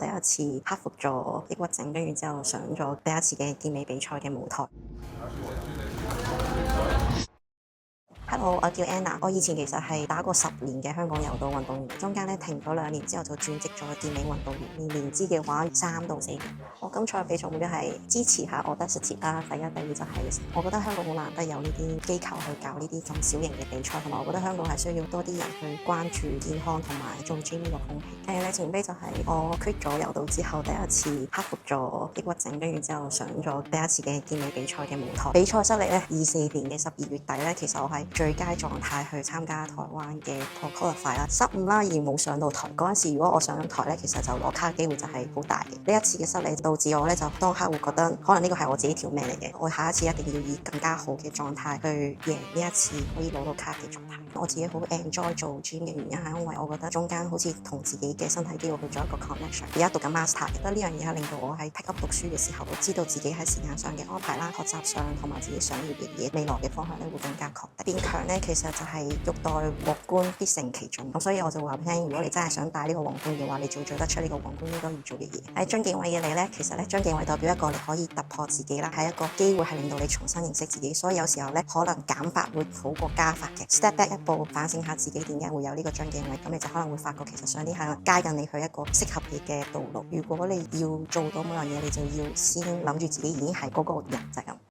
第一次克服咗抑鬱症，跟住之後上咗第一次嘅健美比賽嘅舞台。Hello，我叫 Anna。我以前其實係打過10年嘅香港柔道運動員，中間停咗2年之後就轉職咗健美運動員，年資嘅話3到4年。我今賽嘅比賽目標係支持下 Audacity 啦，第一、第二就係我覺得香港好難得有呢啲機構去搞呢啲咁小型嘅比賽，同埋我覺得香港係需要多啲人去關注健康同埋做 gym 呢個風氣。跟住咧，前邊就係我 quit 咗柔道之後第一次克服咗抑鬱症，跟住之後上咗第一次嘅健美比賽嘅舞台。比賽失利咧，24年嘅12月底咧，其實我係最佳狀態去參加台灣嘅 qualify 啦，失誤啦而冇上到台。嗰陣時如果我上咗台咧，其實就攞卡嘅機會就係好大嘅。呢一次嘅失利導致我咧就當刻會覺得可能呢個係我自己條命嚟嘅，我下一次一定要以更加好嘅狀態去贏呢一次可以攞到卡嘅狀態。我自己好 enjoy 做 gym 嘅原因係因為我覺得中間好似同自己嘅身體肌肉去做一個 connection。而家讀緊 master，覺得呢樣嘢係令到我喺 pick up 讀書嘅時候，知道自己喺時間上嘅安排啦、學習上同埋自己想要嘅嘢，未來嘅方向咧會更加確定。變強咧其實就係欲戴皇冠必承其重，咁所以我就話俾你聽，如果你真係想戴呢個皇冠嘅話，你做得出呢個皇冠應該要做嘅嘢。喺張敬偉嘅你咧，其實咧張敬偉代表一個你可以突破自己啦，係一個機會係令到你重新認識自己。所以有時候咧可能減法會好過加法嘅 step back 一步，反省下自己點解會有呢個張敬偉，咁你就可能會發覺其實上啲係街緊你去一個適合你嘅道路。如果你要做到某樣嘢，你就要先諗住自己已經係嗰個人就係咁。